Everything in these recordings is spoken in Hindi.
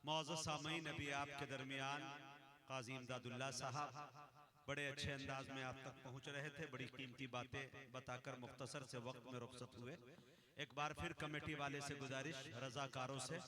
मौजूद सामईन नबी आपके दरमियान काजी इमदादुल्लाह साहब बड़े अच्छे अंदाज में आप तक पहुंच रहे थे। बड़ी कीमती बातें बताकर मुख्तसर से वक्त में रुखसत हुए। एक बार फिर कमेटी वाले से गुजारिश, रजाकारों से,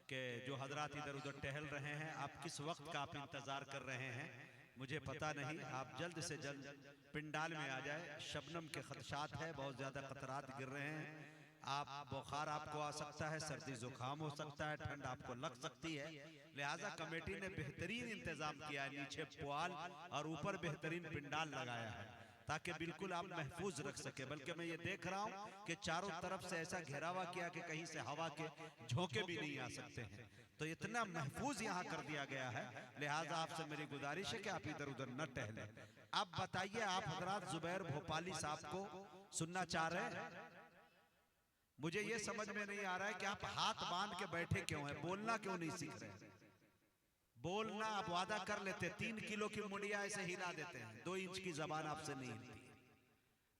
कि जो हजरात इधर उधर टहल रहे हैं, आप किस वक्त का आप इंतजार कर रहे हैं मुझे पता नहीं, आप जल्द से जल्द पिंडाल में आ जाए। शबनम के खदशात है, बहुत ज्यादा खतरात गिर रहे हैं। आप बुखार आपको आ सकता है, सर्दी जुकाम हो सकता है, ठंड आपको लग सकती है। लिहाजा कमेटी ने बेहतरीन इंतजाम किया है, नीचे पुआल और ऊपर बेहतरीन पिंडाल लगाया है ताकि बिल्कुल आप महफूज रख सके। बल्कि मैं ये देख रहा हूँ कि चारों तरफ से ऐसा घेरावा किया कि कहीं से हवा के झोंके भी नहीं आ सकते हैं, तो इतना महफूज यहाँ कर दिया गया है। लिहाजा आपसे मेरी गुजारिश है कि आप इधर उधर न टहले। अब बताइए, आप हजरात जुबैर भोपाली साहब को सुनना चाह रहे हैं? मुझे ये समझ में नहीं आ रहा है कि आप हाथ बांध के बैठे क्यों हैं, बोलना क्यों नहीं सीख रहे? बोलना आप वादा कर लेते, 3 किलो की मुंडिया ऐसे हिला देते हैं, 2 इंच की जबान आपसे नहीं हिलती।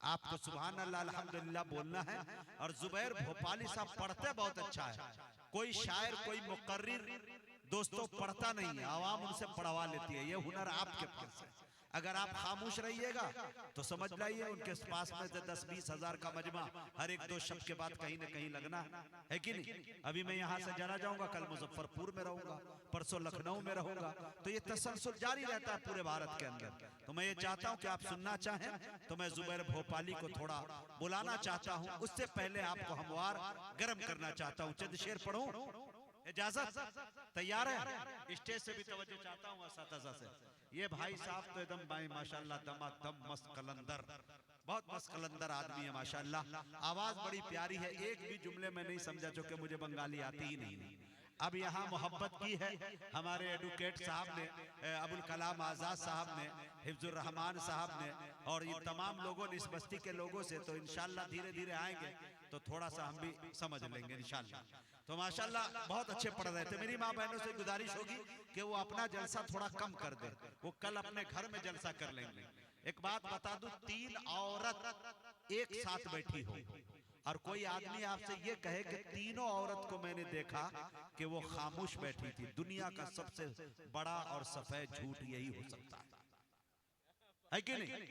आपको सुभान अल्लाह अल्हम्दुलिल्लाह बोलना है। और जुबैर भोपाली साहब पढ़ते बहुत अच्छा है, कोई शायर कोई मुकर्रिर दोस्तों पढ़ता नहीं है, आवाम उनसे पढ़वा लेती है। ये हुनर आपके पास है। अगर आप खामोश रहिएगा तो समझ लाइए उनके पास में से 10-20 हजार का मजमा हर एक 2 शब्द के बाद कहीं ना कहीं लगना है कि नहीं। अभी मैं यहाँ से जाना जाऊंगा, कल मुजफ्फरपुर में रहूंगा, परसों लखनऊ में रहूंगा, तो ये तसलसल जारी रहता है पूरे भारत के अंदर। तो मैं ये चाहता हूँ कि आप सुनना चाहें तो मैं जुबैर भोपाली को थोड़ा बुलाना चाहता हूँ। उससे पहले आपको हमवार गर्म करना चाहता हूँ। चंद शेर पढ़ूं? इजाजत? तैयार है? स्टेज से भी तवज्जो चाहता हूँ असातिज़ा से। ये भाई साहब तो एकदम भाई माशाल्लाह दमादम मस्त कलंदर, बहुत मस्त कलंदर आदमी है माशाल्लाह। आवाज बड़ी प्यारी है, एक भी जुमले में नहीं समझा जो कि मुझे बंगाली आती ही नहीं। अब यहाँ मोहब्बत की है हमारे एडवोकेट साहब ने, अबुल कलाम आज़ाद साहब ने, हिफ्जुर रहमान साहब ने, और ये तमाम लोगों ने, इस बस्ती के लोगों से, तो इंशाल्लाह धीरे धीरे आएंगे तो थोड़ा सा हम भी समझ लेंगे इंशाल्लाह। तो माशाल्लाह बहुत अच्छे पढ़ रहे थे। मेरी माँ बहनों से गुजारिश होगी कि वो अपना जलसा थोड़ा कम कर दे, वो कल अपने घर में जलसा कर लेंगे। एक बात बता दूं, 3 औरत एक साथ बैठी हो और कोई आदमी आपसे ये कहे कि तीनों औरत को मैंने देखा कि वो खामोश बैठी थी, दुनिया का सबसे बड़ा और सफेद झूठ यही हो सकता है कि नहीं?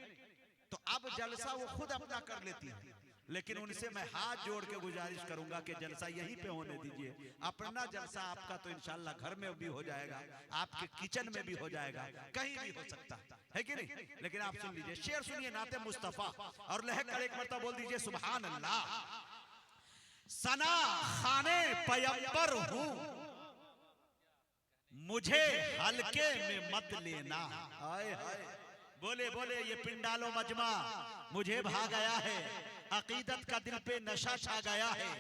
तो अब जलसा वो खुद अपना कर लेती है, लेकिन उनसे मैं हाथ जोड़ के गुजारिश करूंगा कि जलसा यहीं पे होने दीजिए। अपना जलसा आपका तो इंशाल्लाह घर में भी हो जाएगा, आपके किचन में भी हो जाएगा, कहीं भी हो सकता है कि नहीं। लेकिन आप सुन लीजिए, शेर सुनिए नाते मुस्तफा, और लहक कर एक मरतबा बोल दीजिए सुभान अल्लाह। सना खाने पैगंबर हूं, मुझे हल्के में मत लेना। हाय हाय, बोले बोले ये पिंडालो मजमा मुझे भा गया है, अकीदत का दिल पे नशा छा गया है,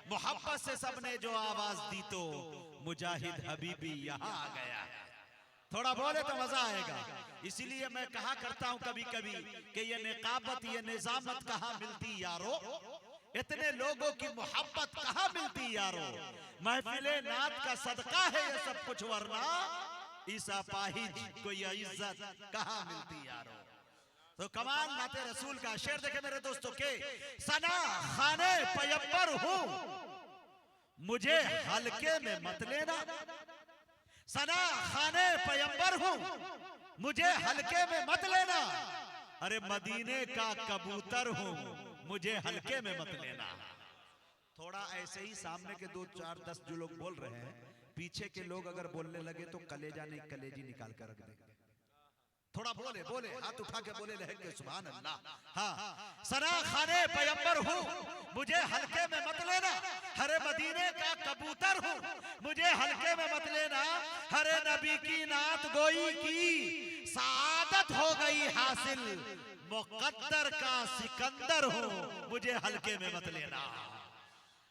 मोहब्बत से सबने जो आवाज दी तो मुजाहिद हबीबी यहाँ आ गया है। थोड़ा बोले तो मजा आएगा। इसीलिए मैं कहा करता हूँ कभी कभी कि ये निकाबत ये निजामत कहाँ मिलती यारो, इतने लोगों की मोहब्बत कहाँ मिलती यारो, महफिले नात का सदका है ये सब कुछ, वरना ईसा पाहिज को ये इज्जत कहाँ मिलती यारो। तो कमाल नाते रसूल का शेर देखे मेरे दोस्तों के, सना खाने पैगंबर हूं, मुझे हल्के में मत लेना। सना खाने पैगंबर हूं, मुझे हल्के में मत लेना। अरे मदीने का कबूतर हूं, मुझे हल्के में मत लेना। थोड़ा ऐसे ही सामने के 2, 4, 10 जो लोग बोल रहे हैं, पीछे के लोग अगर बोलने लगे तो कलेजा नहीं कलेजी निकाल कर रख देंगे। थोड़ा बोले बोले, हाथ उठा के बोले लहके सुभान अल्लाह। हाँ, सना खाने पैगंबर हूँ, मुझे हल्के में मत लेना। हरे मदीने का कबूतर हूँ, मुझे हल्के में मत लेना। हरे नबी की नात गोई की सादत हो गई हासिल, मुकद्दर का सिकंदर हूँ, मुझे हल्के में मत लेना।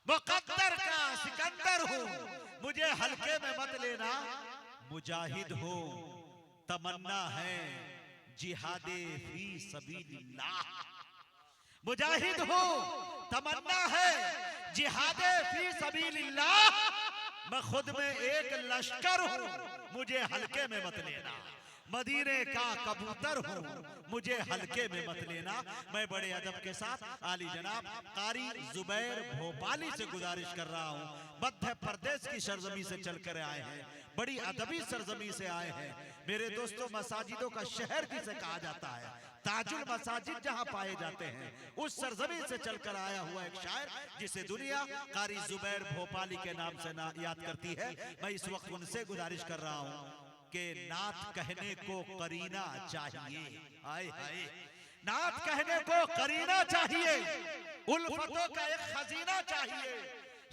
मुकद्दर का सिकंदर हूँ, मुझे हल्के में मत लेना। मुजाहिद हूँ, तमन्ना है जिहादे फी सबीलिल्लाह। मुजाहिद हूँ, तमन्ना है जिहादे फी सबीलिल्लाह। मैं खुद में एक लश्कर हूँ, मुझे हल्के में मत लेना। मदीने का कबूतर हूँ, मुझे हल्के में मत लेना। मैं बड़े अदब के साथ आली जनाब कारी जुबैर भोपाली से गुजारिश कर रहा हूँ, मध्य प्रदेश की सरजमी से चलकर आए हैं, बड़ी अदबी सरजमी से आए हैं। मेरे दोस्तों, मसाजिदों का शहर जिसे कहा जाता है, ताजुल मसाजिद जहां पाए जाते हैं, उस सरजमी से चलकर आया हुआ एक शायर जिसे दुनिया कारी जुबैर भोपाली के नाम से याद करती है। मैं इस वक्त उनसे गुजारिश कर रहा हूं कि नात कहने को करीना चाहिए। हाय हाय, नात कहने को करीना चाहिए, उल्फतों का एक खजीना चाहिए।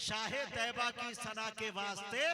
शाहे तैयबा की सना के वास्ते